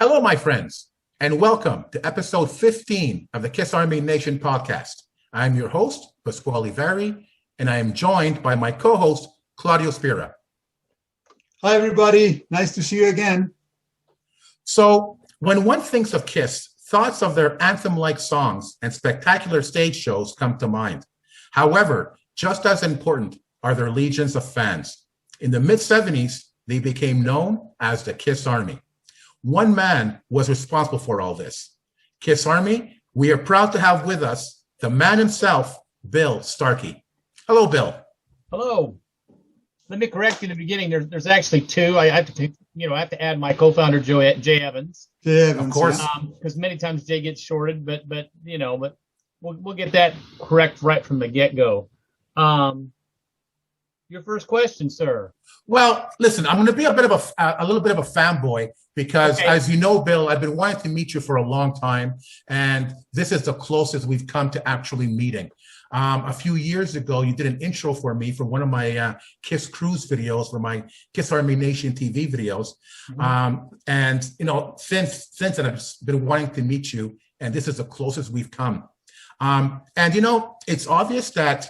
Hello, my friends, and welcome to episode 15 of the Kiss Army Nation podcast. I'm your host, Pasquale Vari, and I am joined by my co-host, Claudio Spira. Hi, everybody. Nice to see you again. So, when one thinks of Kiss, thoughts of their anthem-like songs and spectacular stage shows come to mind. However, just as important are their legions of fans. In the mid-70s, they became known as the Kiss Army. One man was responsible for all this. Kiss Army, we are proud to have with us the man himself, Bill Starkey. Hello, Bill. Hello. Let me correct you in the beginning. There's actually two. I have to add my co-founder Jay Evans. Jay Evans, of course, because many times Jay gets shorted, but we'll get that correct right from the get-go. Your first question, sir. Well, listen, I'm going to be a little bit of a fanboy because, as you know, Bill, I've been wanting to meet you for a long time, and this is the closest we've come to actually meeting. A few years ago, you did an intro for me for one of my Kiss Cruise videos, for my Kiss Army Nation TV videos. And, since then, I've been wanting to meet you, and this is the closest we've come. And, it's obvious that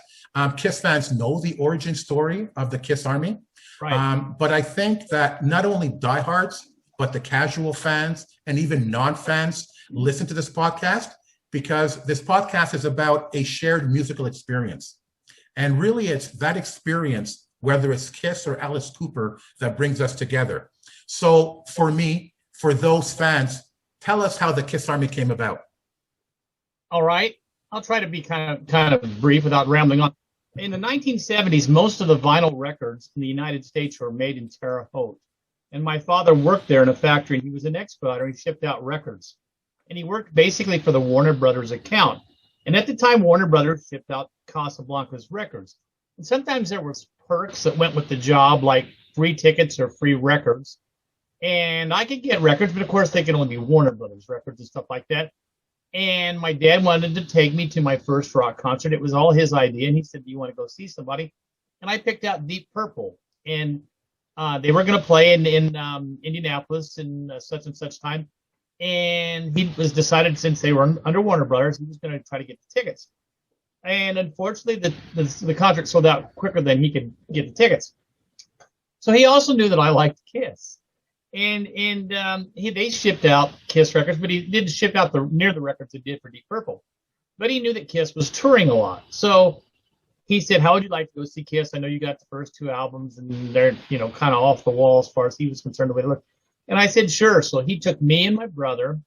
Kiss fans know the origin story of the Kiss Army. Right. But I think that not only diehards, but the casual fans and even non-fans listen to this podcast, because this podcast is about a shared musical experience. And really, it's that experience, whether it's Kiss or Alice Cooper, that brings us together. So for me, for those fans, tell us how the Kiss Army came about. All right. I'll try to be kind of brief without rambling on. In the 1970s, most of the vinyl records in the United States were made in Terre Haute. And my father worked there in a factory. He was an expediter. He shipped out records. And he worked basically for the Warner Brothers account. And at the time, Warner Brothers shipped out Casablanca's records. And sometimes there was perks that went with the job, like free tickets or free records. And I could get records, but of course they could only be Warner Brothers records and stuff like that. And my dad wanted to take me to my first rock concert. It was all his idea. And he said, do you want to go see somebody? And I picked out Deep Purple. And they were going to play in Indianapolis in such and such time. And he was decided, since they were under Warner Brothers, he was going to try to get the tickets. And unfortunately, the concert sold out quicker than he could get the tickets. So he also knew that I liked Kiss. And they shipped out Kiss records, but he didn't ship out near the records they did for Deep Purple. But he knew that Kiss was touring a lot. So he said, how would you like to go see Kiss? I know you got the first two albums, and they're, kind of off the wall as far as he was concerned, the way they look. And I said, sure. So he took me and my brother,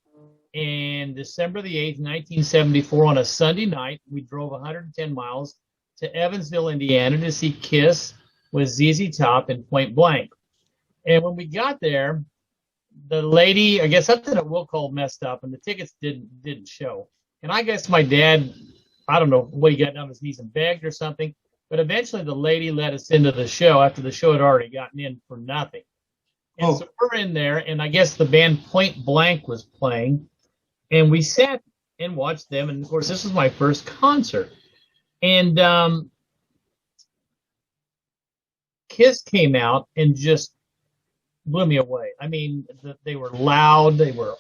and December the 8th, 1974, on a Sunday night, we drove 110 miles to Evansville, Indiana, to see Kiss with ZZ Top and Point Blank. And when we got there, the lady, I guess something at will call messed up, and the tickets didn't show. And I guess my dad, I don't know what he got down on his knees and begged or something, but eventually the lady let us into the show after the show had already gotten in for nothing. And so we're in there, and I guess the band Point Blank was playing, and we sat and watched them. And of course, this was my first concert. And Kiss came out and just blew me away. I mean, they were loud. They were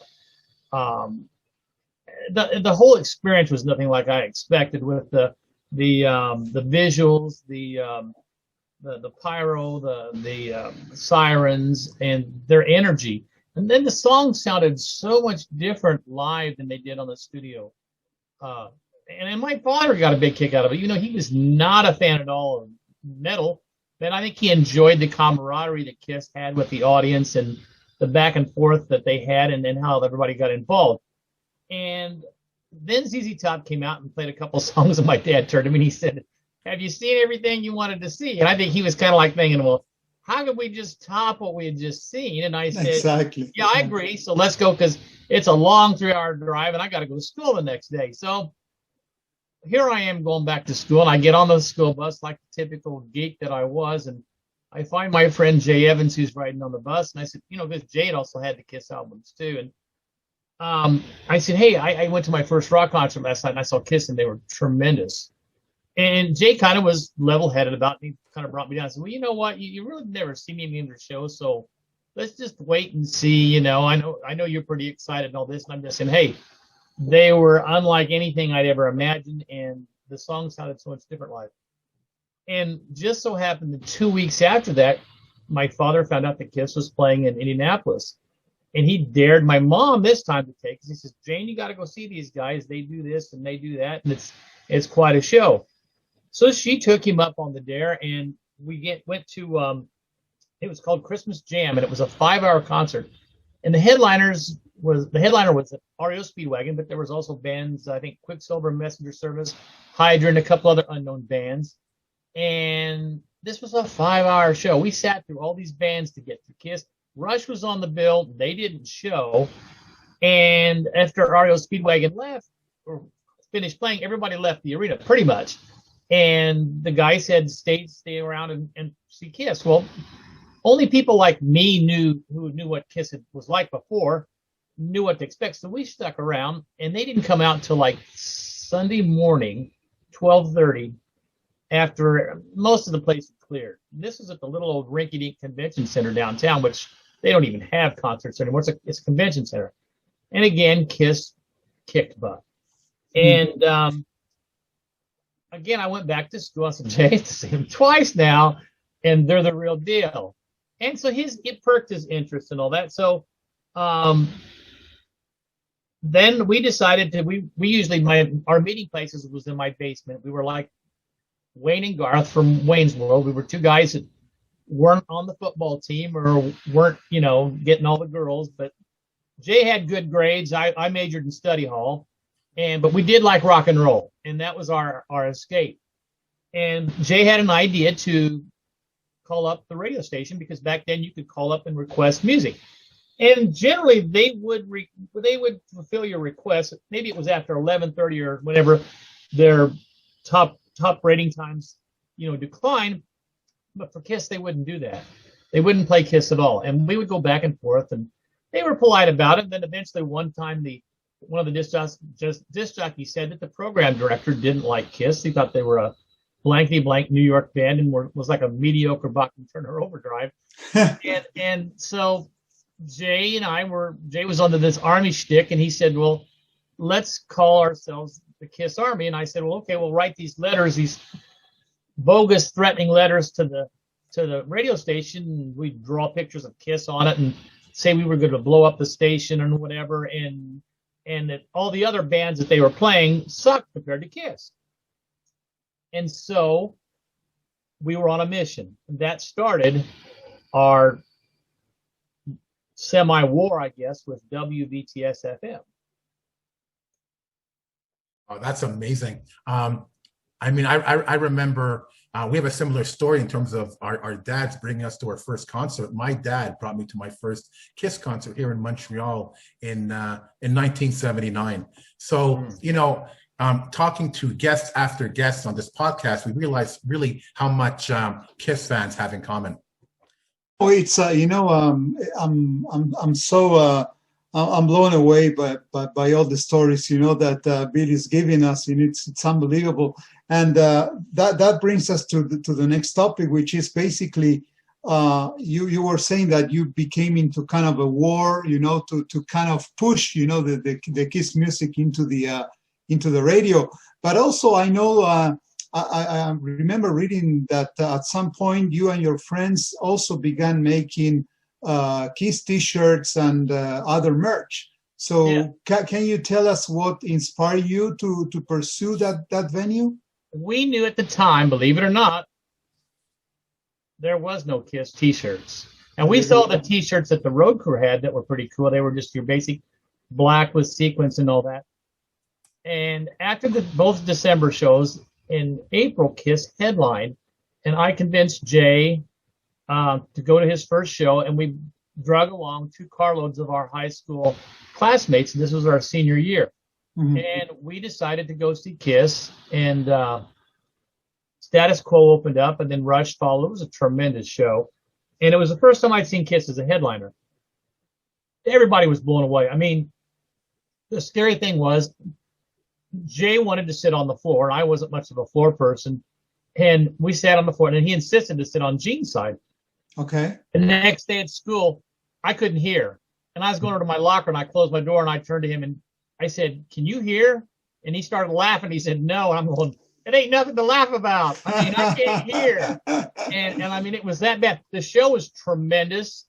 the whole experience was nothing like I expected, with the visuals, the pyro, the sirens, and their energy. And then the songs sounded so much different live than they did on the studio. And my father got a big kick out of it. He was not a fan at all of metal. And I think he enjoyed the camaraderie that Kiss had with the audience and the back and forth that they had, and how everybody got involved. And then ZZ Top came out and played a couple songs, and my dad turned to me and he said, have you seen everything you wanted to see? And I think he was kind of like thinking, well, how could we just top what we had just seen? And I said, exactly. Yeah, I agree. So let's go, because it's a long 3-hour drive and I got to go to school the next day. So here I am going back to school, and I get on the school bus like the typical geek that I was, and I find my friend Jay Evans, who's riding on the bus, and I said, because Jay also had the Kiss albums too. And I said, hey, I went to my first rock concert last night, and I saw Kiss, and they were tremendous. And Jay kind of was level-headed about it. He kind of brought me down and said, well, you know what? You really never see me in the show, so let's just wait and see. I know you're pretty excited and all this, and I'm just saying, hey, they were unlike anything I'd ever imagined, and the song sounded so much different live. And just so happened that 2 weeks after that, my father found out that Kiss was playing in Indianapolis. And he dared my mom this time to take, because he says, Jane, you got to go see these guys. They do this and they do that, and it's quite a show. So she took him up on the dare, and we went to it was called Christmas Jam, and it was a 5-hour concert. And the headliner was REO Speedwagon, but there was also bands, I think Quicksilver, Messenger Service, Hydra, and a couple other unknown bands. And this was a 5-hour show. We sat through all these bands to get to Kiss. Rush was on the bill. They didn't show. And after REO Speedwagon left or finished playing, everybody left the arena pretty much. And the guy said, stay around and see Kiss. Well, only people like me who knew what Kiss was like before, knew what to expect. So we stuck around, and they didn't come out until like Sunday morning, 12:30, after most of the place was cleared. This is at the little old rinky-dink convention center downtown, which they don't even have concerts anymore. It's a convention center. And again, Kiss kicked butt. And again, I went back to school. I said, Jay, to see him twice now, and they're the real deal. And so it perked his interest and all that. So then we decided we usually, our meeting places was in my basement. We were like Wayne and Garth from Wayne's World. We were two guys that weren't on the football team or weren't, getting all the girls. But Jay had good grades. I majored in study hall. But we did like rock and roll, and that was our escape. And Jay had an idea to call up the radio station, because back then you could call up and request music. And generally they would fulfill your request. Maybe it was after 11:30 or whenever their top rating times, decline. But for Kiss, they wouldn't do that. They wouldn't play Kiss at all. And we would go back and forth, and they were polite about it. And then eventually one time one of the disc jockeys said that the program director didn't like Kiss. He thought they were a blankety blank New York band and was like a mediocre Bachman Turner Overdrive. and so Jay was under this Army shtick, and he said, well, let's call ourselves the Kiss Army. And I said, well, okay, we'll write these letters, these bogus threatening letters to the radio station. And we'd draw pictures of Kiss on it and say we were going to blow up the station and whatever. And that all the other bands that they were playing sucked compared to Kiss. And so we were on a mission. And that started our semi-war, I guess, with WVTS-FM. Oh, that's amazing. I remember we have a similar story in terms of our dads bringing us to our first concert. My dad brought me to my first Kiss concert here in Montreal in 1979. So, talking to guests after guests on this podcast, we realized really how much Kiss fans have in common. Oh, it's I'm so I'm blown away by all the stories that Bill is giving us. It's unbelievable, and that brings us to the next topic, which is basically you were saying that you became into kind of a war, to kind of push the Kiss music into the radio, but also I know. I remember reading that at some point you and your friends also began making Kiss T-shirts and other merch. So yeah. Can you tell us what inspired you to pursue that venue? We knew at the time, believe it or not, there was no Kiss T-shirts. And we saw the T-shirts that the Road Crew had that were pretty cool. They were just your basic black with sequins and all that. And after both December shows, in April, Kiss headlined, and I convinced Jay to go to his first show, and we drug along 2 carloads of our high school classmates, and this was our senior year. Mm-hmm. And we decided to go see Kiss, and Status Quo opened up, and then Rush followed. It was a tremendous show, and it was the first time I'd seen Kiss as a headliner. Everybody was blown away. I mean, the scary thing was, Jay wanted to sit on the floor, and I wasn't much of a floor person. And we sat on the floor, and he insisted to sit on Gene's side. Okay. The next day at school, I couldn't hear. And I was going over to my locker and I closed my door and I turned to him and I said, "Can you hear?" And he started laughing. He said, "No." And I'm going, "It ain't nothing to laugh about. I mean, I can't hear." And I mean, it was that bad. The show was tremendous.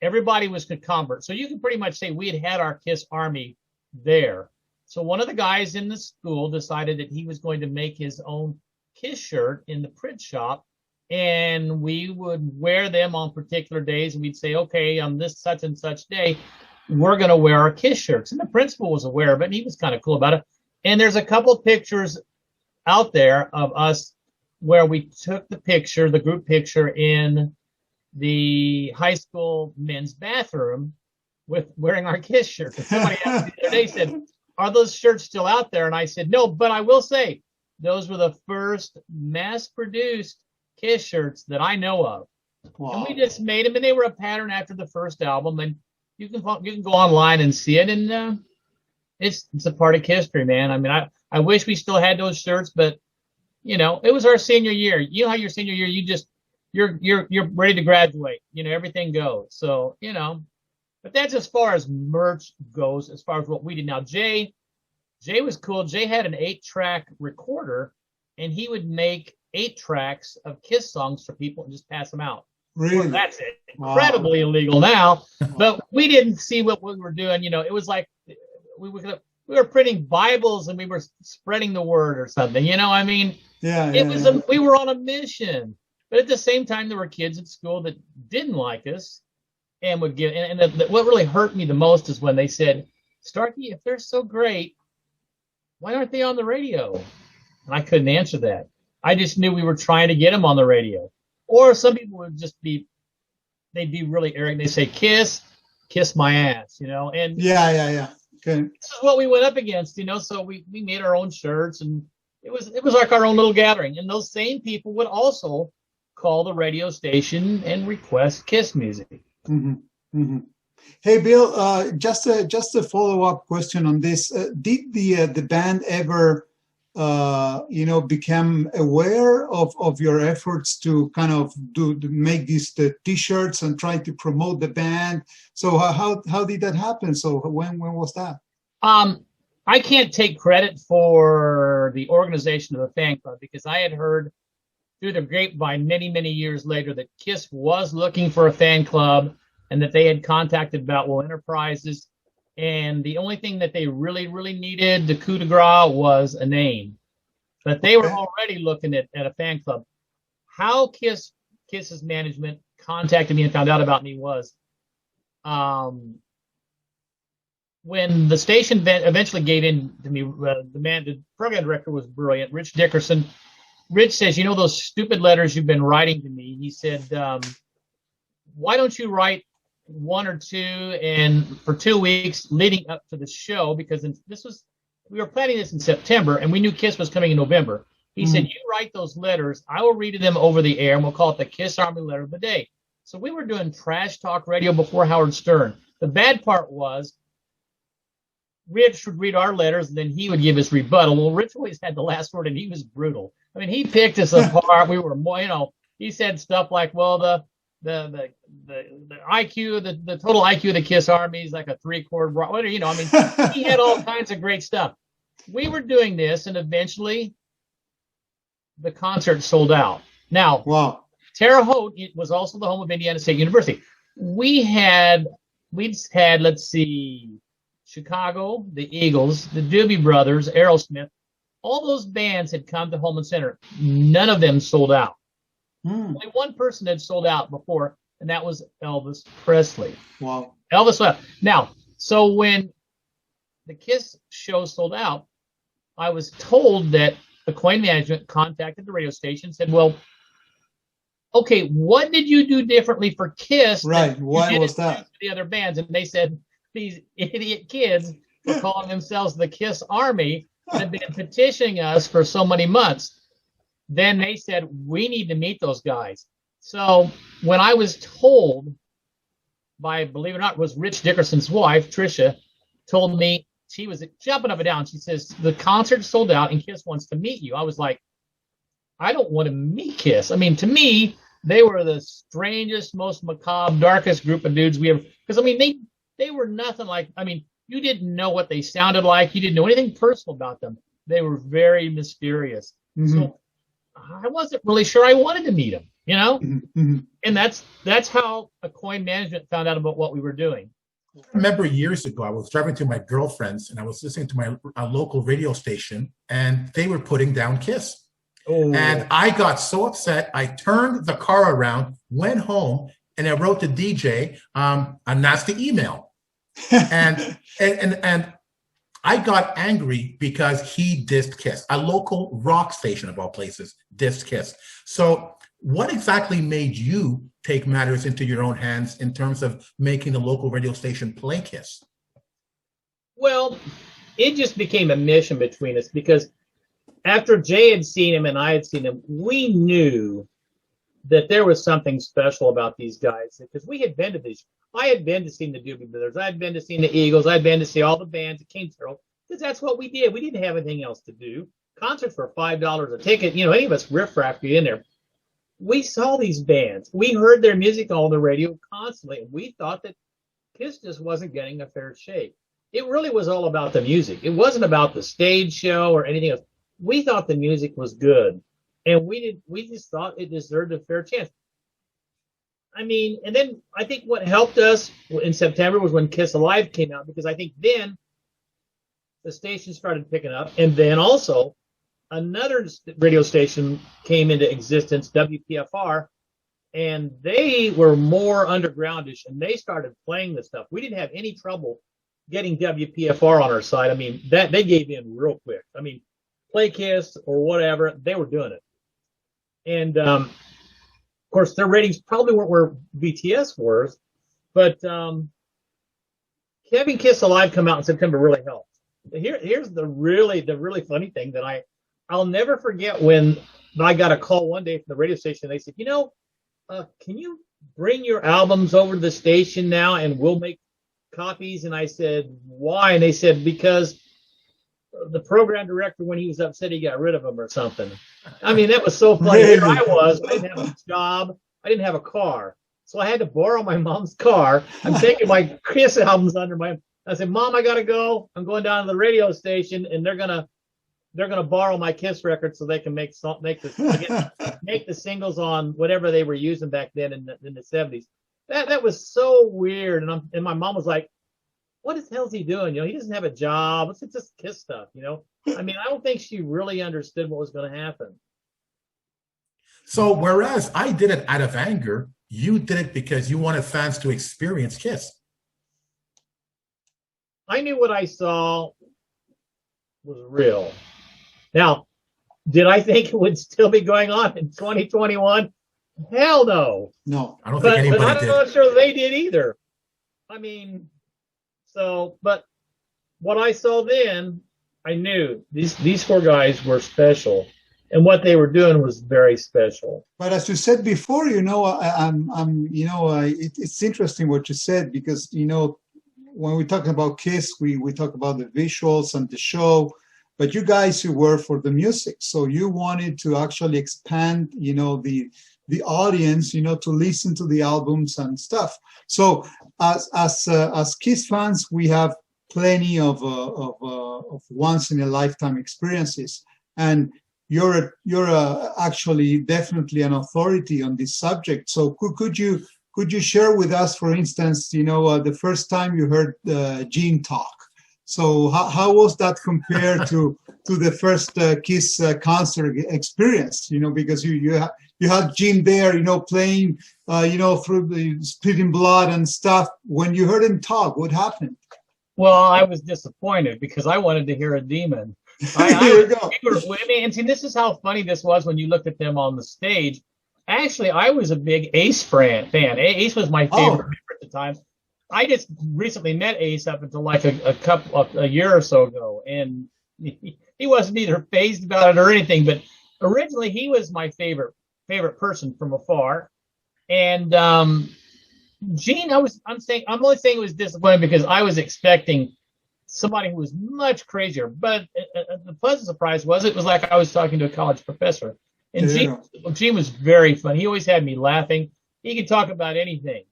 Everybody was a convert. So you can pretty much say we had our KISS Army there. So one of the guys in the school decided that he was going to make his own KISS shirt in the print shop. And we would wear them on particular days. And we'd say, okay, on this such and such day, we're going to wear our KISS shirts. And the principal was aware of it, and he was kind of cool about it. And there's a couple of pictures out there of us where we took the picture, the group picture, in the high school men's bathroom with wearing our KISS shirts. And somebody asked me the other day, said, "Are those shirts still out there?" And I said, "No, but I will say those were the first mass-produced KISS shirts that I know of." Wow. And we just made them, and they were a pattern after the first album. And you can go online and see it, and it's a part of history, man. I mean, I wish we still had those shirts, but you know, it was our senior year. You know how your senior year, you're ready to graduate. You know, everything goes. So you know, but that's as far as merch goes. As far as what we did. Now, Jay was cool. Jay had an 8-track recorder, and he would make 8 tracks of KISS songs for people and just pass them out. Really? Well, that's incredibly illegal now, but we didn't see what we were doing. You know, it was like we were printing Bibles and we were spreading the word or something. You know, I mean, we were on a mission. But at the same time, there were kids at school that didn't like us and would give. And what really hurt me the most is when they said, "Starkey, if they're so great, why aren't they on the radio?" And I couldn't answer that. I just knew we were trying to get them on the radio. Or some people would just they'd be really arrogant. They say, kiss my ass, you know? And yeah. Okay. This is what we went up against, you know? So we made our own shirts, and it was like our own little gathering. And those same people would also call the radio station and request KISS music. Mm-hmm. Mm-hmm. Hey, Bill, just a follow-up question on this. Did the band ever become aware of your efforts to kind of make these T-shirts and try to promote the band? So how did that happen? So when was that? I can't take credit for the organization of the fan club, because I had heard through the grapevine many years later that KISS was looking for a fan club and that they had contacted Boutwell Enterprises. And the only thing that they really needed, the coup de grace, was a name. But they were already looking at a fan club. How KISS's management contacted me and found out about me was when the station eventually gave in to me. The program director was brilliant, Rich Dickerson. Rich says, "You know those stupid letters you've been writing to me?" He said, "Why don't you write 1 or 2 and for 2 weeks leading up to the show?" Because we were planning this in September and we knew KISS was coming in November. He said, "You write those letters, I will read them over the air, and we'll call it the KISS Army Letter of the Day." So we were doing trash talk radio before Howard Stern. The bad part was Rich would read our letters and then he would give his rebuttal. Well, Rich always had the last word and he was brutal. I mean, he picked us apart. We were more, you know, he said stuff like, well, the IQ, the total IQ of the KISS Army is like a 3-chord, you know, I mean, he had all kinds of great stuff. We were doing this, and eventually the concert sold out. Now, wow. Terre Haute was also the home of Indiana State University. We'd had, let's see, Chicago, the Eagles, the Doobie Brothers, Aerosmith. All those bands had come to Holman Center. None of them sold out. Only one person had sold out before, and that was Elvis Presley. Wow. Elvis sold out. Now, so when the KISS show sold out, I was told that the Coin management contacted the radio station and said, "Well, okay, what did you do differently for KISS? Right. What was that? The other bands?" And they said, "These idiot kids were calling themselves the KISS Army and have been petitioning us for so many months." Then they said, "We need to meet those guys." So when I was told by, believe it or not, it was Rich Dickerson's wife, Tricia, told me, she was jumping up and down. She says, "The concert sold out and KISS wants to meet you." I was like, I don't want to meet KISS. I mean, to me, They were the strangest, most macabre, darkest group of dudes we ever. Because I mean, they were nothing like. I mean, you didn't know what they sounded like. You didn't know anything personal about them. They were very mysterious. Mm-hmm. So I wasn't really sure I wanted to meet them. You know, Mm-hmm. and that's how Coin Management found out about what we were doing. I remember years ago, I was driving to my girlfriend's and I was listening to my local radio station, and they were putting down Kiss. Oh. And I got so upset, I turned the car around, went home, and I wrote the DJ a nasty email. and I got angry because he dissed Kiss. A local rock station of all places dissed Kiss. So what exactly made you take matters into your own hands in terms of making the local radio station play Kiss? Well, it just became a mission between us because after Jay had seen him and I had seen him, we knew that there was something special about these guys because we had been to these. I had been to see the Doobie Brothers. I had been to see the Eagles. I had been to see all the bands that came through because that's what we did. We didn't have anything else to do. Concerts were $5 a ticket. You know, any of us riffraff get in there. We saw these bands. We heard their music on the radio constantly. And we thought that Kiss just wasn't getting a fair shake. It really was all about the music. It wasn't about the stage show or anything else. We thought the music was good. And we just thought it deserved a fair chance. I mean, and then I think what helped us in September was when Kiss Alive came out, because I think then the station started picking up. And then also another radio station came into existence, WPFR, and they were more undergroundish, and they started playing this stuff. We didn't have any trouble getting WPFR on our side. I mean, that they gave in real quick. I mean, play Kiss or whatever, they were doing it. And of course, their ratings probably weren't where BTS was, but having Kiss Alive come out in September really helped. Here's the really funny thing that I'll never forget when I got a call one day from the radio station. They said, can you bring your albums over to the station now and we'll make copies? And I said, why? And they said, because the program director, when he was upset, he got rid of them or something. I mean, that was so funny. Really? Here I was. I didn't have a job. I didn't have a car. So I had to borrow my mom's car. I'm taking my Kiss albums under my. I said, Mom, I got to go. I'm going down to the radio station, and they're gonna borrow my Kiss record so they can make the singles on whatever they were using back then in the 70s. That was so weird. And my mom was like, what the hell is he doing? He doesn't have a job. It's just Kiss stuff, I mean, I don't think she really understood what was going to happen. So whereas I did it out of anger, you did it because you wanted fans to experience Kiss. I knew what I saw was real. Now, did I think it would still be going on in 2021? Hell no. No. I don't think anybody but did. I'm not sure they did either. I mean, but what I saw then, I knew these four guys were special, and what they were doing was very special. But as you said before, it's interesting what you said, because when we talk about Kiss, we talk about the visuals and the show, but you guys, you were for the music, so you wanted to actually expand, the audience, to listen to the albums and stuff. So as Kiss fans, we have plenty of once in a lifetime experiences, and you're actually definitely an authority on this subject. So could you share with us, for instance, the first time you heard Gene talk? So how was that compared to the first Kiss concert experience? Because you had Gene there, playing, through the spitting blood and stuff. When you heard him talk, what happened? Well, I was disappointed because I wanted to hear a demon. Here you go. And see, this is how funny this was when you looked at them on the stage. Actually, I was a big Ace fan. Ace was my favorite member at the time. I just recently met Ace up until like a year or so ago, and he wasn't either phased about it or anything. But originally, he was my favorite person from afar. And Gene, I'm only saying it was disappointing because I was expecting somebody who was much crazier. But the pleasant surprise was it was like I was talking to a college professor. And Gene was very funny. He always had me laughing. He could talk about anything.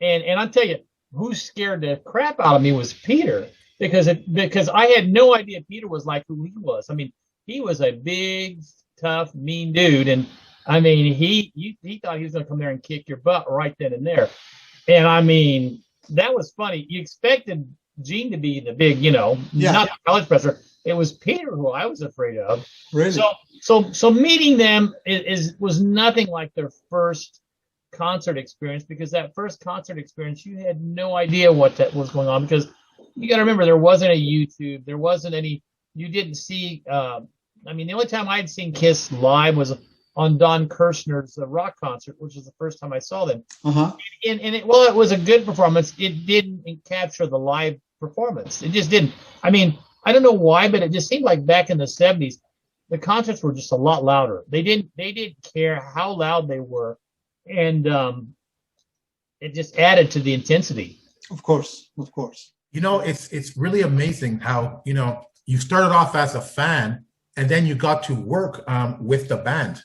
And I'll tell you, who scared the crap out of me was Peter, because I had no idea Peter was like who he was. I mean, he was a big, tough, mean dude, and I mean, he thought he was going to come there and kick your butt right then and there. And I mean, that was funny. You expected Gene to be the big, not the college professor. It was Peter who I was afraid of. Really? So meeting them was nothing like their first concert experience, because that first concert experience, you had no idea what that was going on, because you got to remember, there wasn't a YouTube, there wasn't any, you didn't see, the only time I'd seen Kiss live was on Don Kirshner's rock concert, which was the first time I saw them. Uh-huh. And it was a good performance. It didn't capture the live performance. It just didn't. I mean, I don't know why, but it just seemed like back in the 70s, the concerts were just a lot louder. They didn't care how loud they were. And it just added to the intensity. Of course. It's really amazing how, you started off as a fan and then you got to work with the band.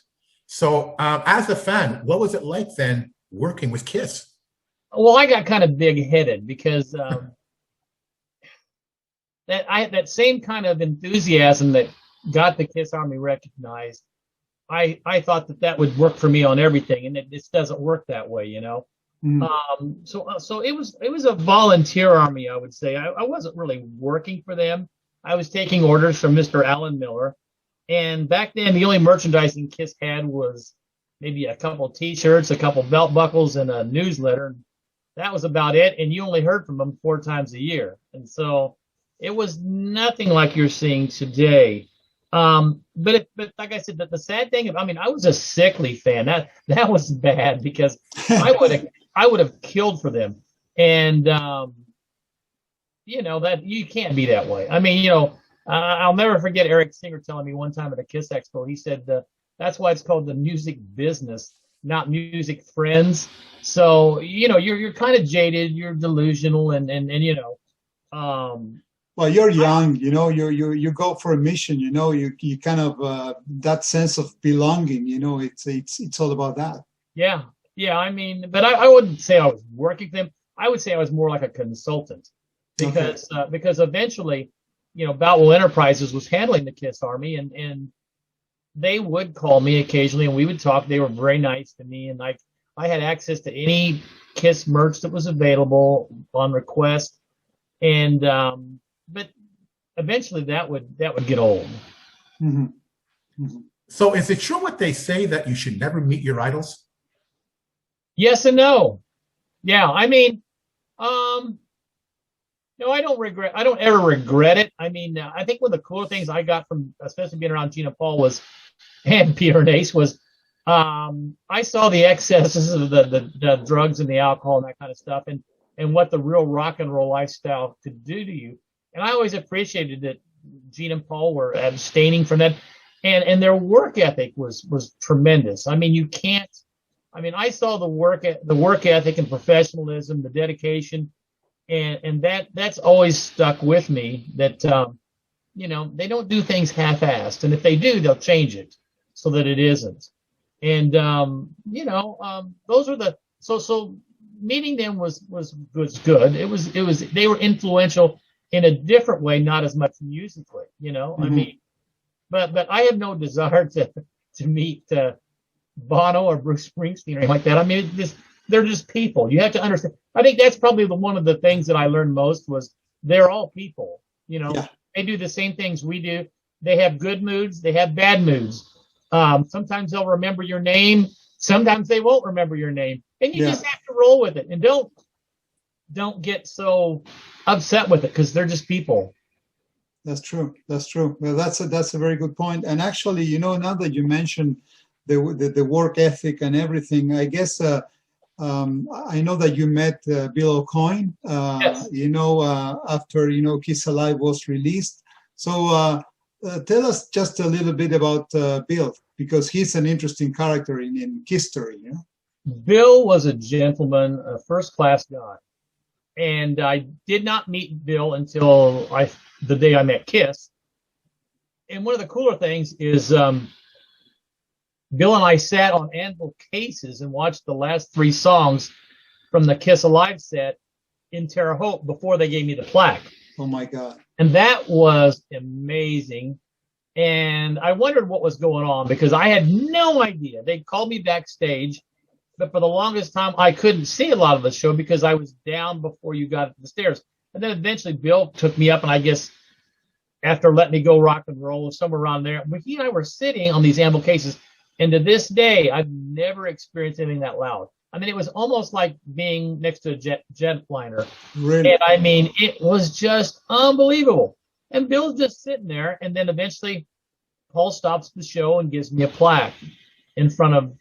So as a fan, what was it like then working with Kiss? Well, I got kind of big-headed because that same kind of enthusiasm that got the Kiss Army recognized, I thought that would work for me on everything, and it just doesn't work that way, Mm. So it was a volunteer army, I would say. I wasn't really working for them. I was taking orders from Mr. Alan Miller, and back then the only merchandising Kiss had was maybe a couple T-shirts, a couple belt buckles, and a newsletter. That was about it, and you only heard from them 4 times a year, and so it was nothing like you're seeing today. But like I said, the sad thing, I was a sickly fan. That was bad, because I would have killed for them. And, that you can't be that way. I'll never forget Eric Singer telling me one time at a Kiss Expo, he said, that's why it's called the music business, not music friends. So, you're kind of jaded, you're delusional, and well, you're young, you go for a mission, you kind of that sense of belonging, it's all about that. Yeah. But I wouldn't say I was working for them. I would say I was more like a consultant, because eventually, Boutwell Enterprises was handling the Kiss Army, and they would call me occasionally and we would talk. They were very nice to me, and I had access to any Kiss merch that was available on request. And but eventually that would get old. Mm-hmm. Mm-hmm. So is it true what they say, that you should never meet your idols? Yes and no. Yeah, no, I don't ever regret it. I think one of the cooler things I got from, especially being around Gina Paul and Peter and Ace, was I saw the excesses of the drugs and the alcohol and that kind of stuff, and what the real rock and roll lifestyle could do to you. And I always appreciated that Gene and Paul were abstaining from that, and their work ethic was tremendous. You can't. I saw the work ethic and professionalism, the dedication, and that's always stuck with me. That they don't do things half-assed, and if they do, they'll change it so that it isn't. And those are the so meeting them was good. It was they were influential in a different way, not as much musically, Mm-hmm. But I have no desire to meet Bono or Bruce Springsteen or anything like that. They're just people. You have to understand. I think that's probably one of the things that I learned most was they're all people. Yeah. They do the same things we do. They have good moods. They have bad moods. Sometimes they'll remember your name. Sometimes they won't remember your name, and you just have to roll with it. And don't get so upset with it, because they're just people. That's true. Well, that's a very good point. And actually, now that you mentioned the work ethic and everything, I guess I know that you met Bill O'Coin. Yes. After Kiss Alive was released. So tell us just a little bit about Bill, because he's an interesting character in history. Bill was a gentleman, a first-class guy. And I did not meet Bill until the day I met Kiss. And one of the cooler things is Bill and I sat on anvil cases and watched the last 3 songs from the Kiss Alive set in Terre Haute before they gave me the plaque. Oh my God. And that was amazing. And I wondered what was going on because I had no idea. They called me backstage, but for the longest time, I couldn't see a lot of the show because I was down before you got to the stairs. And then eventually Bill took me up, and I guess after letting me go rock and roll, somewhere around there, but he and I were sitting on these anvil cases. And to this day, I've never experienced anything that loud. I mean, it was almost like being next to a jetliner. Really? And I mean, it was just unbelievable. And Bill's just sitting there, and then eventually Paul stops the show and gives me a plaque in front of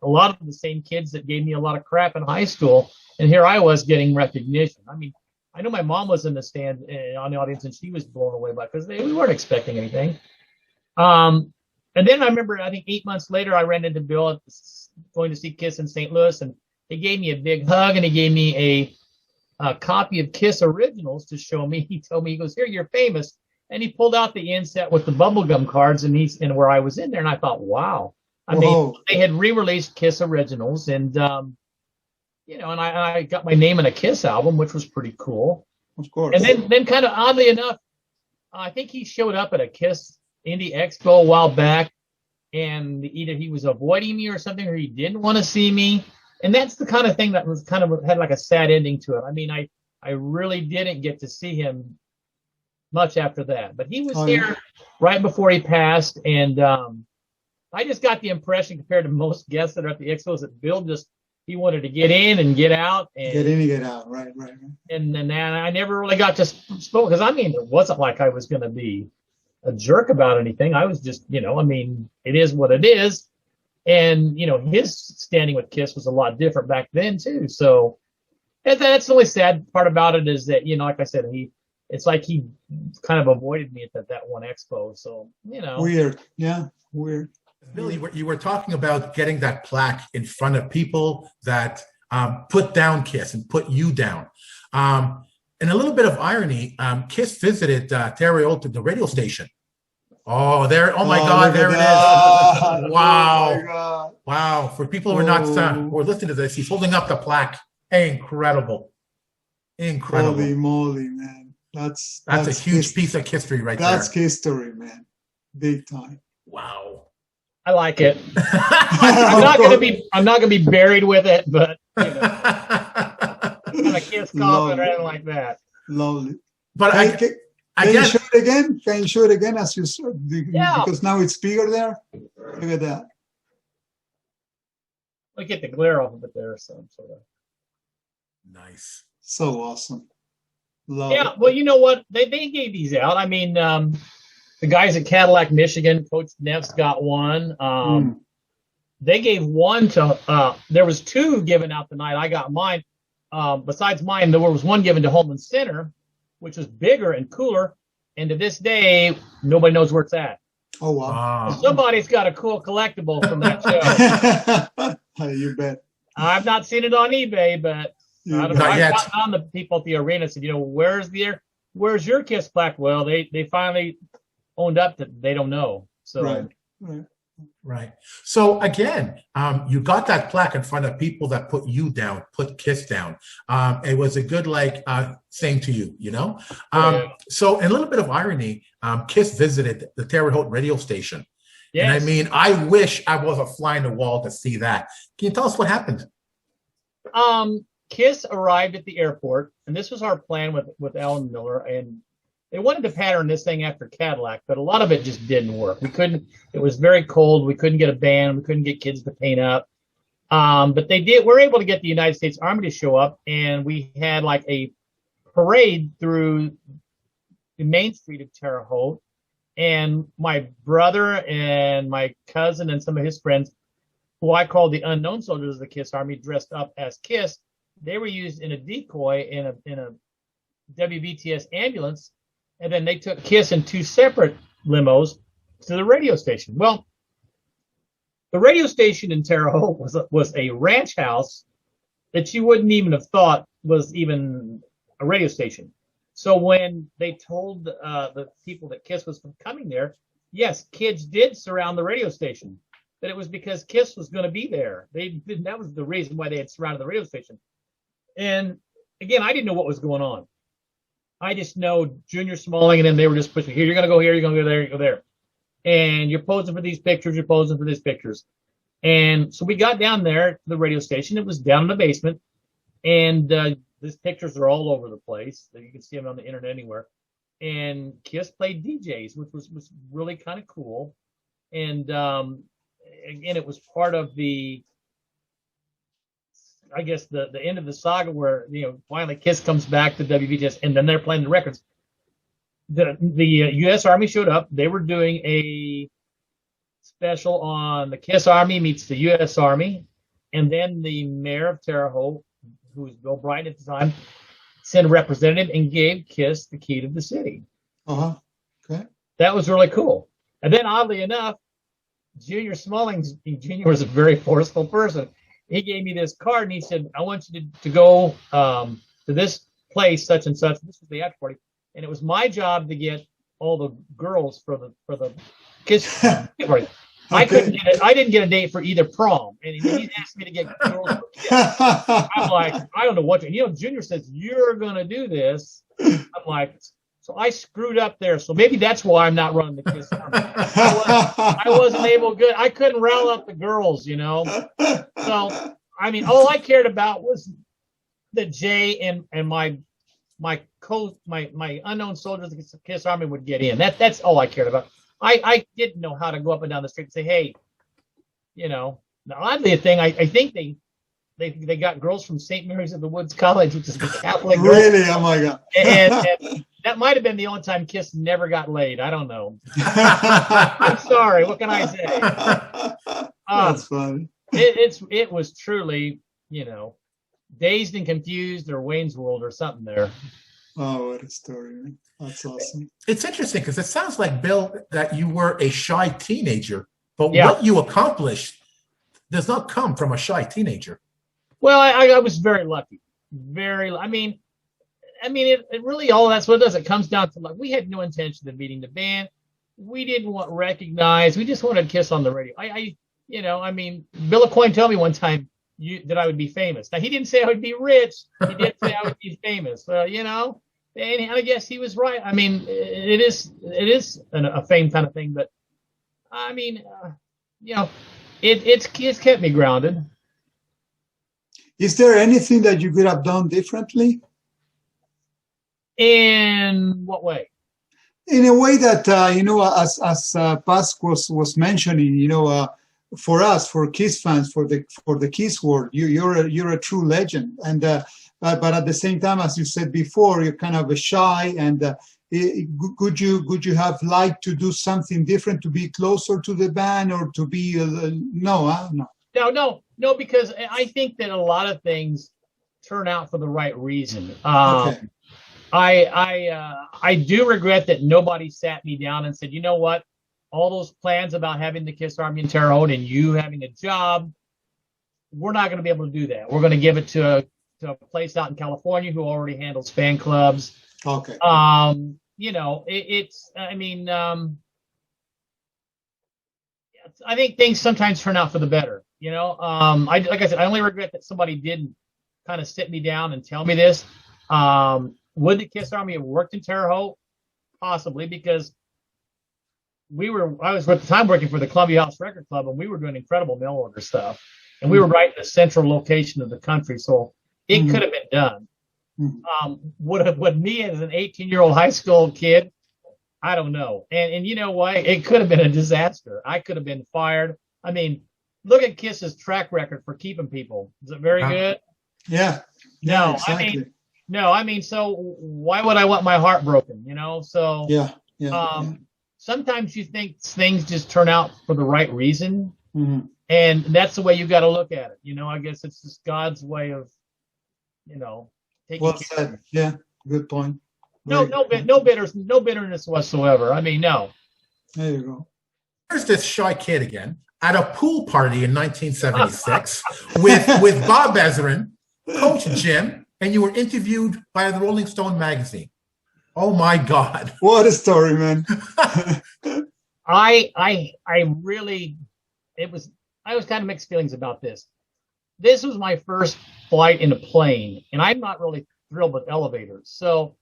a lot of the same kids that gave me a lot of crap in high school. And here I was getting recognition. I mean, I know my mom was in the stand on the audience, and she was blown away by it because we weren't expecting anything. And then I remember, I think 8 months later, I ran into Bill going to see Kiss in St. Louis, and he gave me a big hug, and he gave me a copy of Kiss Originals to show me. He told me, he goes, "Here, you're famous." And he pulled out the inset with the bubblegum cards, and where I was in there, and I thought, wow. I mean, they had re-released Kiss Originals, and you know, and I got my name in a Kiss album, which was pretty cool. Of course. And then kind of oddly enough, I think he showed up at a Kiss Indie Expo a while back, and either he was avoiding me or something, or he didn't want to see me. And that's the kind of thing that was kind of had like a sad ending to it. I mean, I really didn't get to see him much after that, but he was here right before he passed, and I just got the impression, compared to most guests that are at the expos, that Bill he wanted to get in and get out. And get in and get out, right. And then I never really got to spoke, because I mean, it wasn't like I was going to be a jerk about anything. I was just, you know, I mean, it is what it is. And, you know, his standing with Kiss was a lot different back then too. So that's the only sad part about it, is that, you know, like I said, it's like he kind of avoided me at that one expo. So, you know. Weird. Yeah, weird. Bill, you were talking about getting that plaque in front of people that put down Kiss and put you down. And a little bit of irony, Kiss visited Terre Haute, the radio station. Oh, there! Oh my God, there it is! Wow, oh my God. Wow! For people who are not who are listening to this, he's holding up the plaque. Incredible! Holy moly, man! That's a huge piece of history right there. That's history, man. Big time. Wow. I like it. I'm not gonna be buried with it, but you know, not a Kiss coffin or anything like that. Lovely. But can you show it again? Can you show it again as you said? Yeah. Because now it's bigger there. Look at that. I'll get the glare off of it there, so sort of. Nice. So awesome. Love Yeah. it. Well, you know what? They gave these out. I mean, the guys at Cadillac, Michigan, Coach Neff's got one. They gave one to. There was 2 given out tonight. I got mine. Besides mine, there was one given to Holman Center, which was bigger and cooler. And to this day, nobody knows where it's at. Oh, wow. Somebody's got a cool collectible from that show. You bet. I've not seen it on eBay, but I've gotten on the people at the arena, said, you know, where's your Kiss plaque? Well, they finally owned up that they don't know. So Right. So again, you got that plaque in front of people that put you down, put Kiss down. It was a good, saying to you, you know? So in a little bit of irony, Kiss visited the Terre Haute radio station. Yes. And I mean, I wish I was a fly on the wall to see that. Can you tell us what happened? Kiss arrived at the airport, and this was our plan with Alan Miller, and they wanted to pattern this thing after Cadillac, but a lot of it just didn't work. We couldn't. It was very cold. We couldn't get a band. We couldn't get kids to paint up. But they did. We're able to get the United States Army to show up, and we had like a parade through the main street of Terre Haute. And my brother and my cousin and some of his friends, who I call the unknown soldiers of the Kiss Army, dressed up as Kiss. They were used in a decoy in a WVTS ambulance. And then they took Kiss in 2 separate limos to the radio station. Well, the radio station in Terre Haute was a ranch house that you wouldn't even have thought was even a radio station. So when they told the people that Kiss was coming there, yes, kids did surround the radio station. that it was because Kiss was going to be there. That was the reason why they had surrounded the radio station. And again, I didn't know what was going on. I just know Junior Smalling and then they were just pushing, here, you're going to go here, you're going to go there, you go there. And you're posing for these pictures, you're posing for these pictures. And so we got down there to the radio station. It was down in the basement. And these pictures are all over the place. You can see them on the internet anywhere. And Kiss played DJs, which was really kind of cool. And again, it was part of the, I guess, the end of the saga where, finally Kiss comes back to WVGS and then they're playing the records. The U.S. Army showed up. They were doing a special on the Kiss Army meets the U.S. Army. And then the mayor of Terre Haute, who was Bill Brighton at the time, sent a representative and gave Kiss the key to the city. Okay. That was really cool. And then, oddly enough, Junior Smalling Jr. was a very forceful person. He gave me this card and he said, I want you to go to this place, such and such. This was the after party. And it was my job to get all the girls for the Kiss party. Okay. I didn't get a date for either prom. And he asked me to get girls for Kiss. I'm like, I don't know what to, Junior says, you're going to do this. I'm like, so I screwed up there. So maybe that's why I'm not running the Kiss Army. I wasn't able good. I couldn't rile up the girls, So, I mean, all I cared about was that Jay and my unknown soldiers of the Kiss Army would get in. That's all I cared about. I didn't know how to go up and down the street and say, hey, Now, oddly, a thing, I think they got girls from St. Mary's of the Woods College, which is the Catholic. Really? Oh my God. And that might have been the only time Kiss never got laid. I don't know. I'm sorry. What can I say? That's funny. It was truly, Dazed and Confused or Wayne's World or something there. Oh, what a story, man. That's awesome. It's interesting because it sounds like, Bill, that you were a shy teenager, but what you accomplished does not come from a shy teenager. Well, I was very lucky. It really, all that's what it does. It comes down to, we had no intention of meeting the band. We didn't want recognized. We just wanted to Kiss on the radio. Bill Aucoin told me one time that I would be famous. Now, he didn't say I would be rich. He did say I would be famous. And I guess he was right. It is a fame kind of thing, but it's kept me grounded. Is there anything that you could have done differently? In what way? In a way that, as Pask was mentioning, for us, for Kiss fans, for the Kiss world, you're a true legend. And but at the same time, as you said before, you're kind of a shy. And could you have liked to do something different to be closer to the band or to be No, because I think that a lot of things turn out for the right reason. Okay. I do regret that nobody sat me down and said, you know what, all those plans about having the Kiss Army in Terre Haute and you having a job, we're not going to be able to do that. We're going to give it to a place out in California who already handles fan clubs. Okay. I think things sometimes turn out for the better. Like I said, I only regret that somebody didn't kind of sit me down and tell me this. Would the Kiss Army have worked in Terre Haute? Possibly, because I was at the time working for the Columbia House Record Club, and we were doing incredible mail order stuff. And we were right in the central location of the country, so it could have been done. Would me as an 18-year-old high school kid, I don't know. And you know what? It could have been a disaster. I could have been fired. Look at Kiss's track record for keeping people. Is it very good? Yeah. No, exactly. So why would I want my heart broken? So yeah. Sometimes you think things just turn out for the right reason, Mm-hmm. and that's the way you got to look at it. I guess it's just God's way of, taking Well care of said. Yeah, good point. No bitterness whatsoever. No. There you go. Here's this shy kid again at a pool party in 1976 with Bob Ezrin, Coach Jim, and you were interviewed by the Rolling Stone magazine. Oh my God! What a story, man. I really I was kind of mixed feelings about this. This was my first flight in a plane, and I'm not really thrilled with elevators. So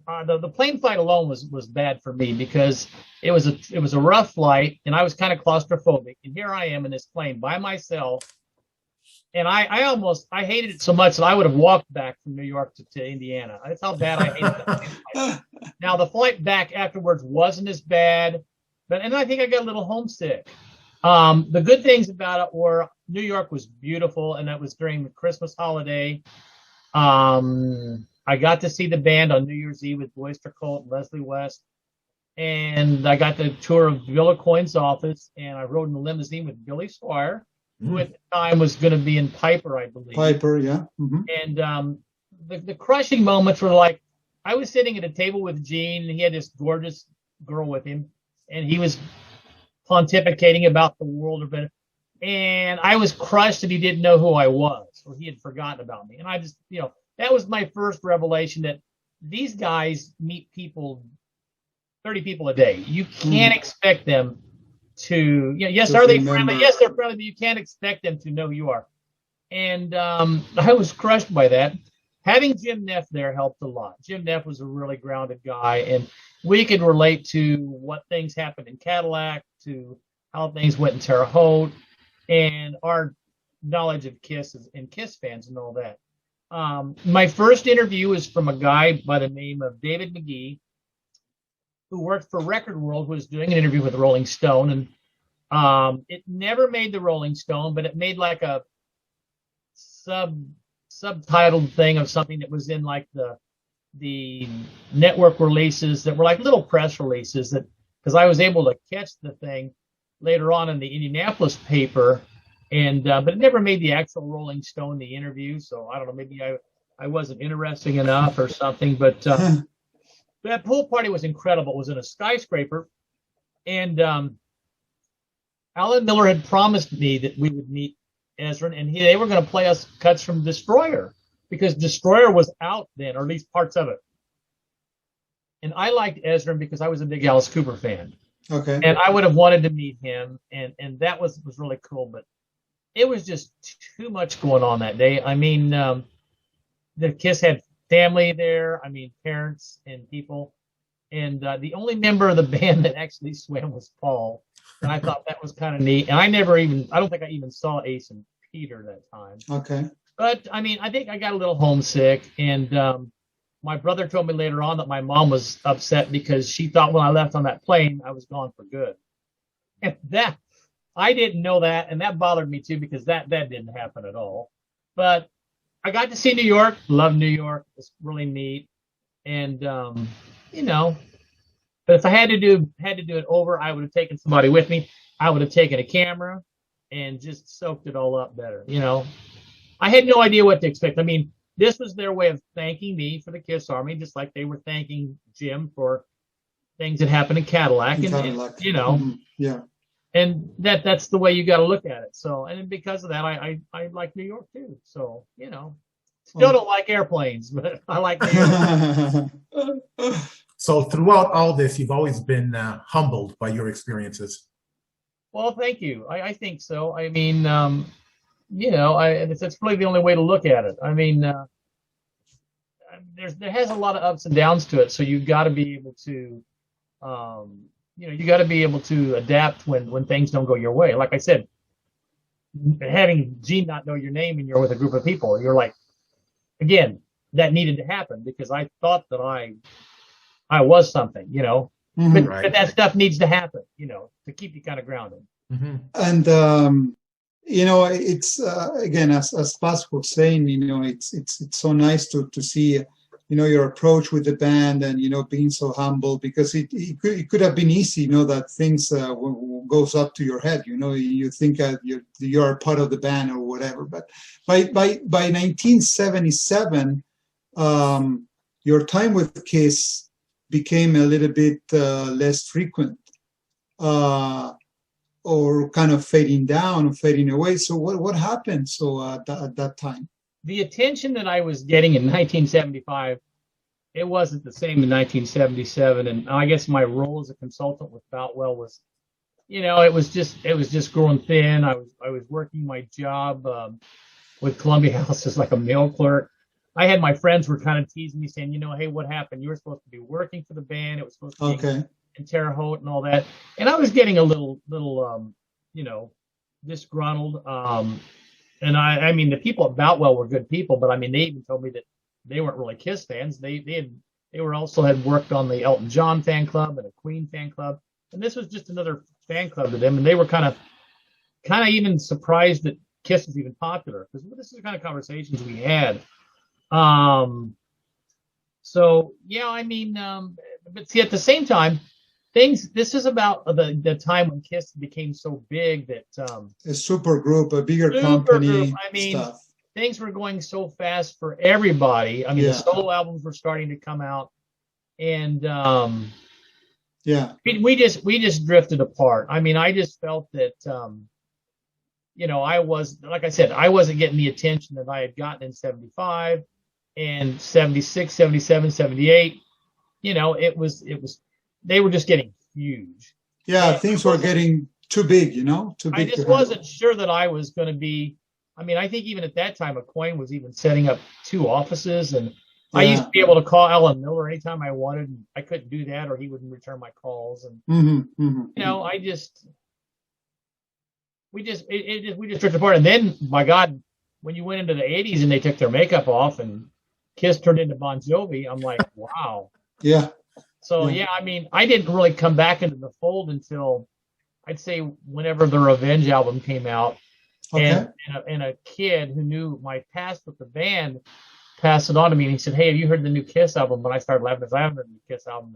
the plane flight alone was bad for me because it was a rough flight, and I was kind of claustrophobic. And here I am in this plane by myself, and I hated it so much that I would have walked back from New York to Indiana. That's how bad I hated that flight. Now the flight back afterwards wasn't as bad, and I think I got a little homesick. The good things about it were New York was beautiful, and that was during the Christmas holiday. I got to see the band on New Year's Eve with Boyster Colt and Leslie West, and I got the tour of Bill Aucoin's office, and I rode in the limousine with Billy Squire, who at the time was going to be in Piper, I believe. Piper, yeah. Mm-hmm. And the crushing moments were like, I was sitting at a table with Gene, and he had this gorgeous girl with him, and he was pontificating about the world a bit. And I was crushed that he didn't know who I was, or he had forgotten about me. And I just, that was my first revelation that these guys meet people, 30 people a day. You can't expect them to, yes, are they friendly? Yes, they're friendly, but you can't expect them to know who you are. And I was crushed by that. Having Jim Neff there helped a lot. Jim Neff was a really grounded guy, and we could relate to what things happened in Cadillac, to how things went in Terre Haute, and our knowledge of Kiss and Kiss fans and all that. My first interview was from a guy by the name of David McGee, who worked for Record World, who was doing an interview with Rolling Stone. And it never made the Rolling Stone, but it made like a subtitled thing of something that was in like the network releases that were like little press releases, that because I was able to catch the thing later on in the Indianapolis paper, and but it never made the actual Rolling Stone, the interview. So I don't know, maybe I wasn't interesting enough or something. But that pool party was incredible. It was in a skyscraper, and Alan Miller had promised me that we would meet Ezrin, and they were going to play us cuts from Destroyer, because Destroyer was out then, or at least parts of it. And I liked Ezrin because I was a big Alice Cooper fan. Okay. And I would have wanted to meet him, and that was really cool. But it was just too much going on that day. I mean, the Kiss had family there. I mean, parents and people. And the only member of the band that actually swam was Paul. And I thought that was kind of neat. And I don't think I even saw Ace and Peter that time. Okay. But, I mean, I think I got a little homesick. And my brother told me later on that my mom was upset because she thought when I left on that plane, I was gone for good. And that, I didn't know that. And that bothered me too, because that didn't happen at all. But I got to see New York. Love New York. It's really neat. And, but if I had to do it over, I would have taken somebody with me. I would have taken a camera and just soaked it all up better. I had no idea what to expect. I mean, this was their way of thanking me for the Kiss Army, just like they were thanking Jim for things that happened in Cadillac. Yeah. And that's the way you got to look at it. So, and because of that, I like New York too. So, still don't like airplanes, but I like New York. So throughout all this, you've always been humbled by your experiences. Well, thank you. I think so. I mean, it's really the only way to look at it. I mean, there has a lot of ups and downs to it. So you've got to be able to, you got to be able to adapt when things don't go your way. Like I said, having Gene not know your name and you're with a group of people, you're like, again, that needed to happen because I thought that I was something, Mm-hmm. but that stuff needs to happen, to keep you kind of grounded. Mm-hmm. And, it's, again, as Paz was saying, it's so nice to see, your approach with the band and, being so humble, because it could have been easy, that things goes up to your head, you think you're part of the band or whatever. But by 1977, your time with Kiss became a little bit less frequent, or kind of fading down or fading away. So what happened at that time? The attention that I was getting in 1975, it wasn't the same in 1977. And I guess my role as a consultant with Boutwell was, it was just growing thin. I was working my job with Columbia House as like a mail clerk. I had my friends were kind of teasing me, saying, hey, what happened? You were supposed to be working for the band. It was supposed to be in Terre Haute and all that. And I was getting a little disgruntled. And I mean, the people at Boutwell were good people, but I mean, they even told me that they weren't really Kiss fans. They were also had worked on the Elton John fan club and a Queen fan club, and this was just another fan club to them. And they were kind of even surprised that Kiss was even popular, because this is the kind of conversations we had. So yeah, I mean, but see, at the same time, this is about the time when Kiss became so big that a super group, a bigger company. I mean, things were going so fast for everybody. I mean, the solo albums were starting to come out, and we just drifted apart. I mean, I just felt that I was, like I said, I wasn't getting the attention that I had gotten in 75 and 76, 77, 78. It was they were just getting huge. Yeah, things were getting too big, too big. I just wasn't sure that I was going to be. I mean, I think even at that time, McQueen was even setting up 2 offices, and I used to be able to call Alan Miller anytime I wanted. And I couldn't do that, or he wouldn't return my calls. And we just drifted apart. And then, my God, when you went into the 80s and they took their makeup off and Kiss turned into Bon Jovi, I'm like, wow. Yeah. So I mean, I didn't really come back into the fold until I'd say whenever the Revenge album came out. Okay. And a kid who knew my past with the band passed it on to me, and he said, "Hey, have you heard the new Kiss album?" But I started laughing because I haven't heard the new Kiss album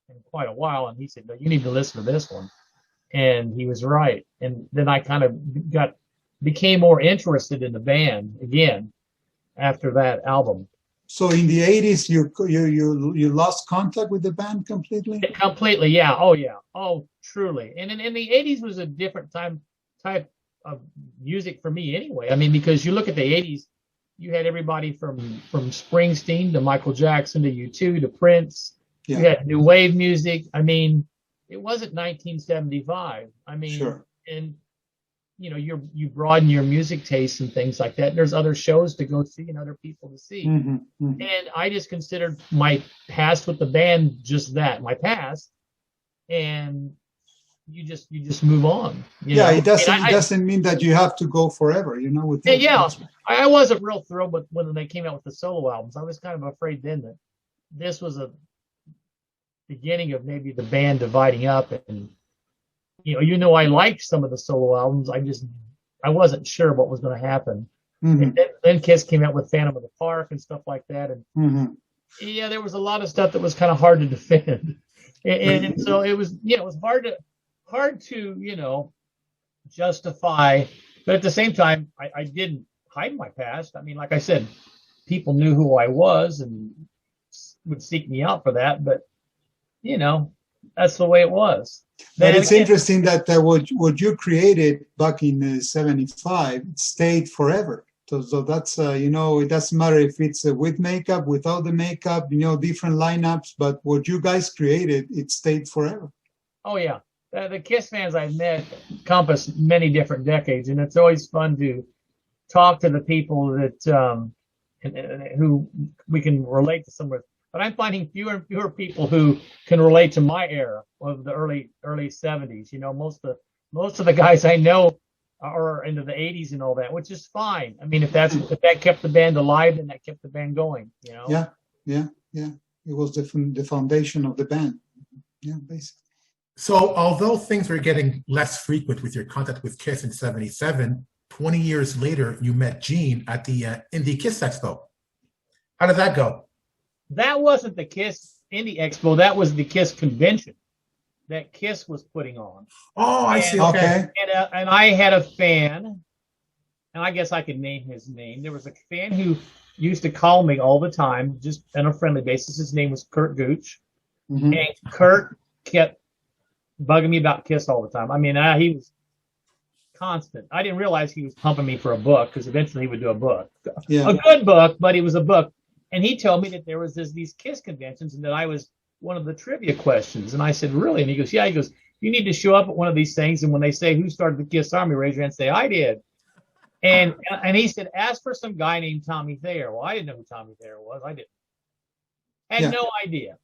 in quite a while. And he said, "No, you need to listen to this one." And he was right. And then I kind of became more interested in the band again after that album. So in the 80s, you lost contact with the band completely? Completely, yeah. Oh, yeah. Oh, truly. And in the 80s was a different type of music for me anyway. I mean, because you look at the 80s, you had everybody from Springsteen to Michael Jackson to U2 to Prince. Yeah. You had new wave music. I mean, it wasn't 1975. I mean, sure. And you broaden your music tastes and things like that. There's other shows to go see and other people to see. Mm-hmm, mm-hmm. And I just considered my past with the band just that, my past. And you just move on. It doesn't mean that you have to go forever, with I wasn't real thrilled with when they came out with the solo albums. I was kind of afraid then that this was a beginning of maybe the band dividing up, and I liked some of the solo albums. I wasn't sure what was going to happen. Mm-hmm. And then Kiss came out with Phantom of the Park and stuff like that, and there was a lot of stuff that was kind of hard to defend, and so it was it was hard to justify, but at the same time I didn't hide my past. I mean, like I said, people knew who I was and would seek me out for that, but that's the way it was. But it's interesting that what you created back in 75 stayed forever. So that's it doesn't matter if it's with makeup, without the makeup, different lineups, but what you guys created, it stayed forever. Oh yeah. The Kiss fans I've met encompass many different decades, and it's always fun to talk to the people that who we can relate to some with. But I'm finding fewer and fewer people who can relate to my era of the early 70s. Most of the guys I know are into the 80s and all that, which is fine. I mean, if that kept the band alive, then that kept the band going. Yeah. It was the foundation of the band. Yeah, basically. So although things were getting less frequent with your contact with Kiss in 77, 20 years later, you met Gene at the Indie Kiss Expo. How did that go? That wasn't the Kiss Indie Expo. That was the Kiss convention that Kiss was putting on. Oh, I see. Okay. And I had a fan, and I guess I could name his name. There was a fan who used to call me all the time, just on a friendly basis. His name was Kurt Gooch. Mm-hmm. And Kurt kept bugging me about Kiss all the time. I mean, he was constant. I didn't realize he was pumping me for a book, because eventually he would do a book. Yeah. A good book, but it was a book. And he told me that there was these Kiss conventions and that I was one of the trivia questions. And I said, really? And he goes, yeah. He goes, you need to show up at one of these things, and when they say who started the Kiss Army, raise your hand and say, I did. And he said, ask for some guy named Tommy Thayer. Well, I didn't know who Tommy Thayer was. I had no idea.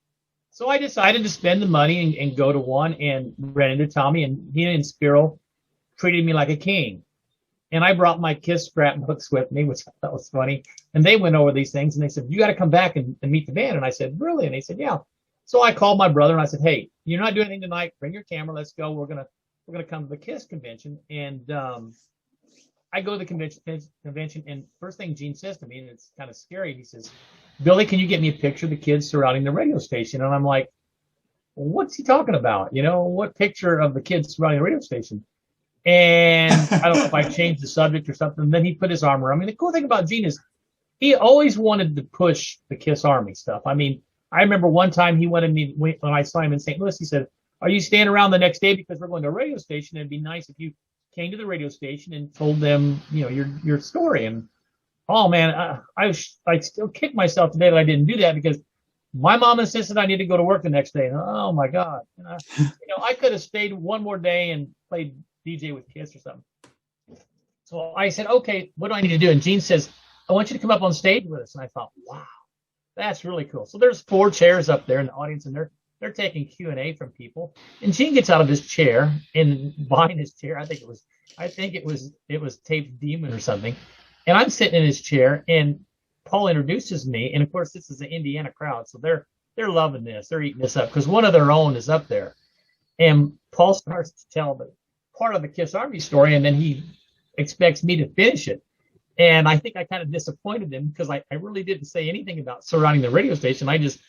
So I decided to spend the money and go to one and ran into Tommy, and he and Spiro treated me like a king. And I brought my Kiss scrapbooks with me, which I thought was funny. And they went over these things, and they said, you got to come back and meet the band. And I said, really? And they said, yeah. So I called my brother, and I said, hey, you're not doing anything tonight. Bring your camera. Let's go. We're gonna come to the Kiss convention. And I go to the convention, and first thing Gene says to me, and it's kind of scary, he says, Billy, can you get me a picture of the kids surrounding the radio station? And I'm like, what's he talking about? You know, what picture of the kids surrounding the radio station? And I don't know if I changed the subject or something. And then he put his arm around me. The cool thing about Gene is he always wanted to push the Kiss Army stuff. I mean, I remember one time he wanted me, when I saw him in St. Louis, he said, are you staying around the next day because we're going to a radio station? It'd be nice if you came to the radio station and told them, you know, your story. And oh man, I still kick myself today that I didn't do that, because my mom insisted I need to go to work the next day. And, oh my God, I could have stayed one more day and played DJ with Kiss or something. So I said, okay, what do I need to do? And Gene says, I want you to come up on stage with us. And I thought, wow, that's really cool. So there's 4 chairs up there in the audience, and they're taking Q&A from people. And Gene gets out of his chair, and behind his chair, I think it was Taped Demon or something. And I'm sitting in his chair, and Paul introduces me. And of course, this is an Indiana crowd, so they're loving this. They're eating this up because one of their own is up there. And Paul starts to tell the part of the Kiss Army story, and then he expects me to finish it. And I think I kind of disappointed him, because I really didn't say anything about surrounding the radio station. I just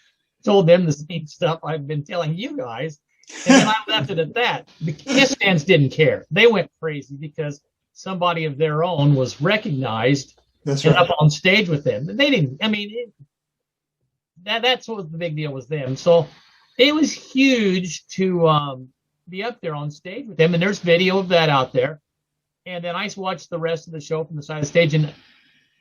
told them the same stuff I've been telling you guys. And then I left it at that. The Kiss fans didn't care. They went crazy because somebody of their own was recognized and up on stage with them. They didn't, I mean, that's what was the big deal was them. So it was huge to be up there on stage with them. And there's video of that out there. And then I watched the rest of the show from the side of the stage. And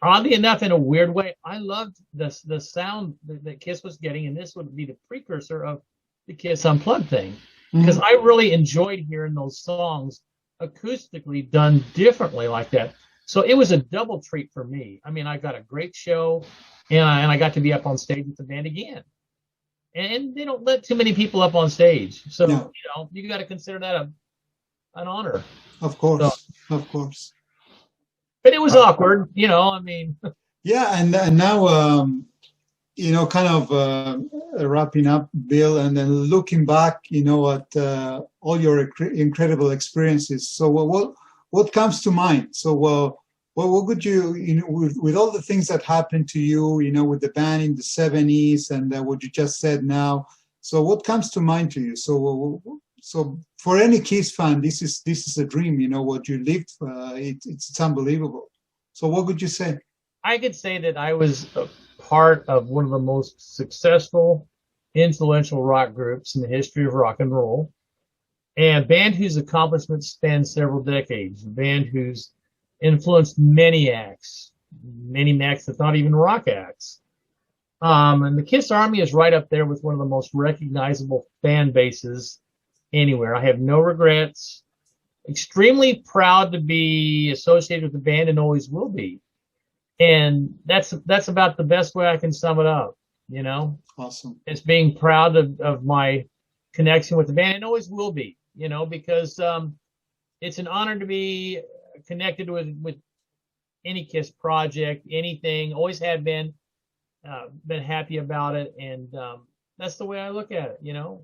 oddly enough, in a weird way, I loved the sound that Kiss was getting. And this would be the precursor of the Kiss Unplugged thing. Because I really enjoyed hearing those songs acoustically done differently like that. So it was a double treat for me. I mean, I got a great show, and I got to be up on stage with the band again. And they don't let too many people up on stage. So, you got to consider that an honor. Of course, of course. But it was awkward, I mean. Yeah, and now, kind of wrapping up, Bill, and then looking back, at all your incredible experiences. So what comes to mind? So what would you, with all the things that happened to you, with the band in the 70s and what you just said now, so what comes to mind to you? So for any Kiss fan, this is a dream, what you lived, it's unbelievable. So what would you say? I could say that I was a part of one of the most successful, influential rock groups in the history of rock and roll, and a band whose accomplishments span several decades, a band who's influenced many acts, that's not even rock acts. And the Kiss Army is right up there with one of the most recognizable fan bases anywhere. I have no regrets. Extremely proud to be associated with the band and always will be. And that's about the best way I can sum it up, Awesome. It's being proud of my connection with the band and always will be, because it's an honor to be connected with any Kiss project, anything, always have been happy about it. And that's the way I look at it,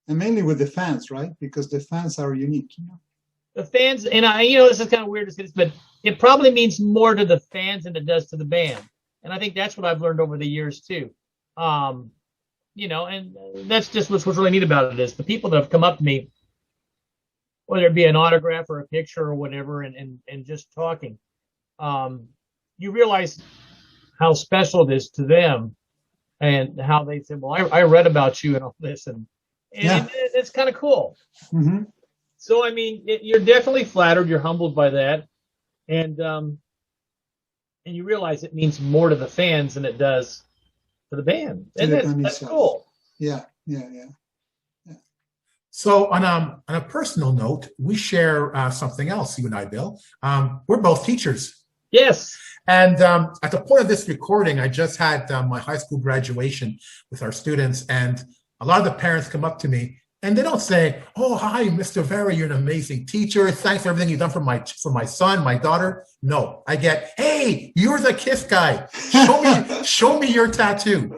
And mainly with the fans, right? Because the fans are unique, The fans, and this is kind of weird to say this, but it probably means more to the fans than it does to the band. And I think that's what I've learned over the years too. And that's just what's really neat about it is the people that have come up to me, whether it be an autograph or a picture or whatever, and just talking, you realize how special it is to them and how they say, well, I read about you and all this, and it's kind of cool. Mm-hmm. So, I mean, you're definitely flattered. You're humbled by that. And you realize it means more to the fans than it does to the band. And that's cool. Yeah. So on a personal note, we share something else, you and I, Bill. We're both teachers. Yes. And at the point of this recording, I just had my high school graduation with our students, and a lot of the parents come up to me and they don't say, "Oh, hi, Mr. Vera, you're an amazing teacher. Thanks for everything you've done for my son, my daughter." No, I get, "Hey, you're the KISS guy. Show me your tattoo."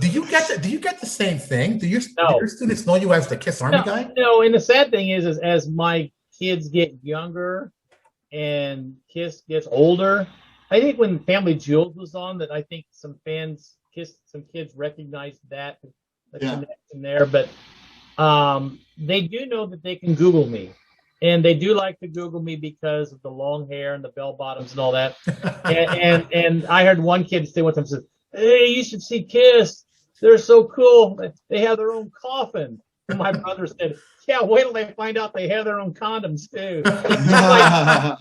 Do you get the same thing? Do your students know you as the KISS Army guy? No, and the sad thing is as my kids get younger and KISS gets older, I think when Family Jewels was on, that I think some kids recognized that connection there. But they do know that they can Google me, and they do like to Google me because of the long hair and the bell bottoms and all that. and I heard one kid say one time, said, "Hey, you should see KISS. They're so cool. They have their own coffin." And my brother said, "Yeah, wait till they find out they have their own condoms too.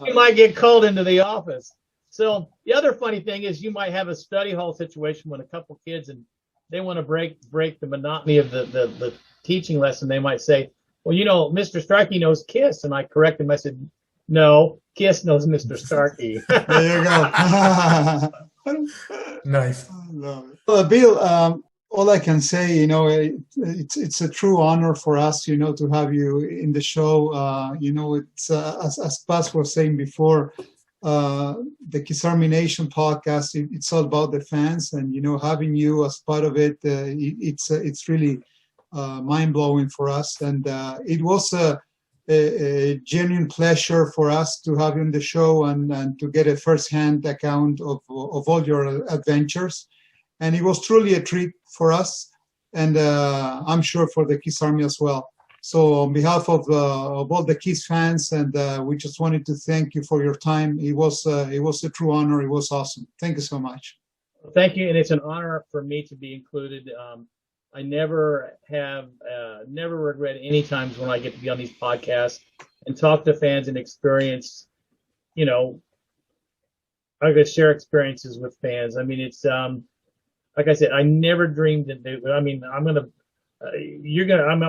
You might get called into the office." So the other funny thing is you might have a study hall situation with a couple kids and they want to break the monotony of the teaching lesson. They might say, "Well, Mr. Starkey knows KISS." And I correct him. I said, "No, KISS knows Mr. Starkey." There you go. Nice. Bill, all I can say, it's a true honor for us, to have you in the show. It's as Paz was saying before, the KISS Army Nation podcast. It's all about the fans, and having you as part of it, it's really mind blowing for us. And it was a genuine pleasure for us to have you on the show and to get a first-hand account of all your adventures. And it was truly a treat for us, and I'm sure for the KISS Army as well. So on behalf of all the KISS fans, and we just wanted to thank you for your time. It was a true honor. It was awesome. Thank you so much. Thank you, and it's an honor for me to be included. I never regret any times when I get to be on these podcasts and talk to fans and experience, I guess share experiences with fans. I mean, it's like I said, I never dreamed that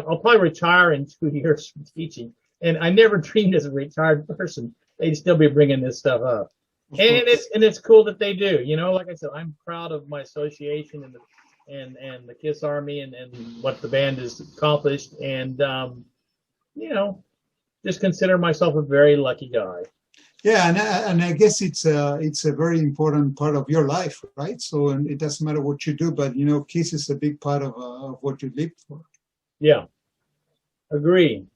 I'll probably retire in 2 years from teaching, and I never dreamed as a retired person they'd still be bringing this stuff up. And it's cool that they do. Like I said, I'm proud of my association and the KISS Army and what the band has accomplished, and just consider myself a very lucky guy. Yeah, and I guess it's a very important part of your life, right? So, and it doesn't matter what you do, but KISS is a big part of what you live for. Yeah, agree.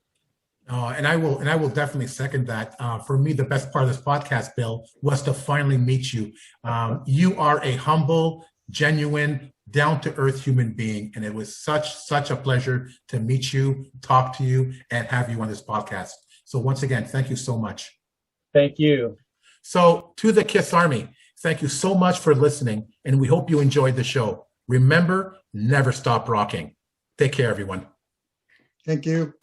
And I will definitely second that. For me, the best part of this podcast, Bill, was to finally meet you. You are a humble, genuine, down-to-earth human being, and it was such a pleasure to meet you, talk to you, and have you on this podcast. So once again, thank you so much. Thank you. So to the KISS Army, thank you so much for listening, and we hope you enjoyed the show. Remember, never stop rocking. Take care, everyone. Thank you.